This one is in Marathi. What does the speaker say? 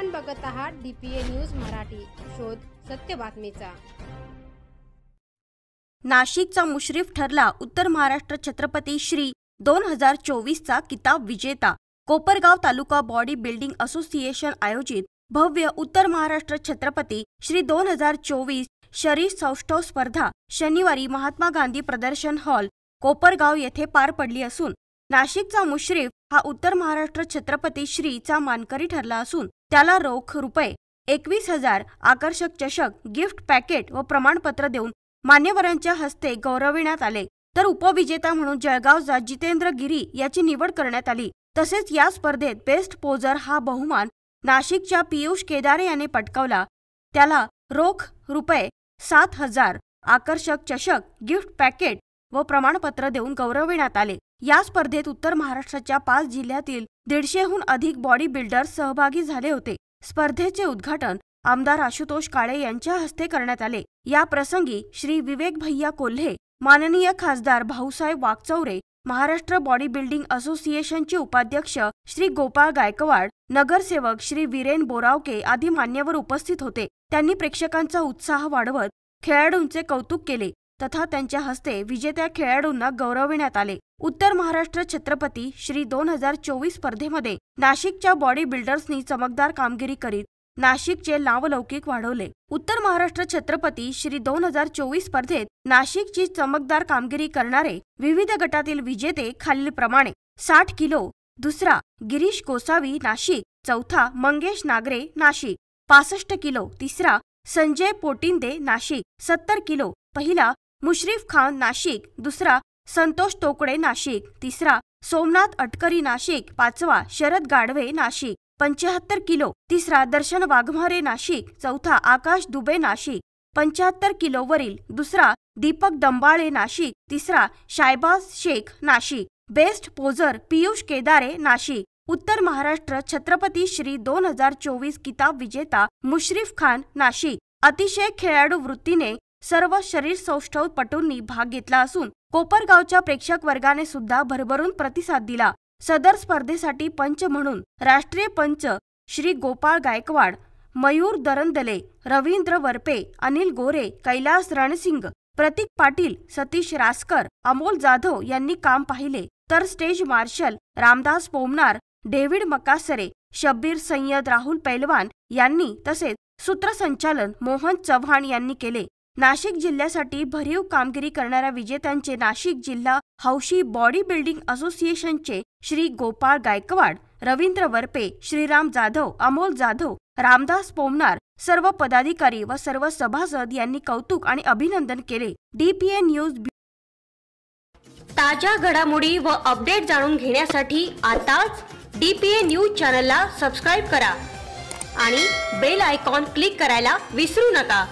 आपण बघत आहात डीपीए न्यूज मराठी, शोध सत्य बातमीचा। नाशिकचा मुश्रीफ ठरला उत्तर महाराष्ट्र छत्रपती श्री 2024 चा किताब विजेता। कोपरगाव तालुका बॉडी बिल्डिंग असोसिएशन आयोजित भव्य उत्तर महाराष्ट्र छत्रपती श्री 2024 शरीर सौष्ठव स्पर्धा शनिवारी महात्मा गांधी प्रदर्शन हॉल कोपरगाव येथे पार पडली असून नाशिकचा मुश्रीफ हा उत्तर महाराष्ट्र छत्रपती श्री चा मानकरी ठरला असून त्याला रोख रुपये 21,000 आकर्षक चषक गिफ्ट पॅकेट व प्रमाणपत्र देऊन मान्यवरांच्या हस्ते गौरविण्यात आले। तर उपविजेता म्हणून जळगावचा जितेंद्र गिरी याची निवड करण्यात आली। तसेच या स्पर्धेत बेस्ट पोजर हा बहुमान नाशिकच्या पियुष केदारे याने पटकावला। त्याला रोख रुपये 7,000 आकर्षक चषक गिफ्ट पॅकेट व प्रमाणपत्र देऊन गौरविण्यात आले। या स्पर्धेत उत्तर महाराष्ट्राच्या 5 जिल्ह्यातील 150हून अधिक बॉडी बिल्डर्स सहभागी झाले होते। स्पर्धेचे उद्घाटन आमदार आशुतोष काळे यांच्या हस्ते करण्यात आले। या प्रसंगी श्री विवेक भैया कोल्हे, माननीय खासदार भाऊसाहेब वाकचौरे, महाराष्ट्र बॉडी बिल्डिंग असोसिएशनचे उपाध्यक्ष श्री गोपाळ गायकवाड, नगरसेवक श्री वीरेन बोरावके आदी मान्यवर उपस्थित होते। त्यांनी प्रेक्षकांचा उत्साह वाढवत खेळाडूंचे कौतुक केले तथा त्यांच्या हस्ते विजेत्या खेळाडूंना गौरविण्यात आले। उत्तर महाराष्ट्र छत्रपती श्री 2024 स्पर्धेमध्ये नाशिकच्या बॉडी बिल्डर्सनी चमकदार कामगिरी करीत नाशिकचे नावलौकिक वाढवले। उत्तर महाराष्ट्र छत्रपती श्री 2024 स्पर्धेत नाशिकची चमकदार कामगिरी करणारे विविध गटातील विजेते खालीलप्रमाणे: 60 किलो दुसरा गिरीश गोसावी नाशिक, चौथा मंगेश नागरे नाशिक, 65 किलो तिसरा संजय पोटिंदे नाशिक, 70 किलो पहिला मुश्रीफ खान नाशिक, दुसरा संतोष तोकडे नाशिक, तिसरा सोमनाथ अटकरी नाशिक, पाचवा शरद गाढवे नाशिक, 75 किलो तिसरा दर्शन वाघमारे नाशिक, चौथा आकाश दुबे नाशिक, 75 किलो वरील दुसरा दीपक दंबाळे नाशिक, तिसरा शायबाज शेख नाशिक, बेस्ट पोजर पियुष केदारे नाशिक। उत्तर महाराष्ट्र छत्रपती श्री 2024 किताब विजेता मुश्रीफ खान नाशिक। अतिशय खेळाडू वृत्तीने सर्व शरीर सौष्ठव पटूंनी भाग घेतला असून कोपरगावच्या प्रेक्षक वर्गाने सुद्धा भरभरून प्रतिसाद दिला। सदर स्पर्धेसाठी पंच म्हणून राष्ट्रीय पंच श्री गोपाळ गायकवाड, मयूर दरंदले, रवींद्र वरपे, अनिल गोरे, कैलास रणसिंग, प्रतीक पाटील, सतीश रासकर, अमोल जाधव यांनी काम पाहिले। तर stage marshal Ramdas Pomnar, David Makasare, Shabbir Sayyad, Rahul Pailwan यांनी तसेच सूत्रसंचालन मोहन चव्हाण यांनी केले। नाशिक जिल्ह्यासाठी भरीव कामगिरी करणाऱ्या विजेत्यांचे नाशिक जिल्हा हौशी बॉडी बिल्डिंग असोसिएशनचे श्री गोपाळ गायकवाड, रवींद्र वरपे, श्रीराम जाधव, अमोल जाधव, रामदास पोमनार, सर्व पदाधिकारी व सर्व सभासद यांनी कौतुक आणि अभिनंदन केले। डीपीए न्यूज ताज्या घडामोडी व अपडेट जाणून घेण्यासाठी आताच डीपीए न्यूज चॅनलला सबस्क्राइब करा आणि बेल आयकॉन क्लिक करायला विसरू नका।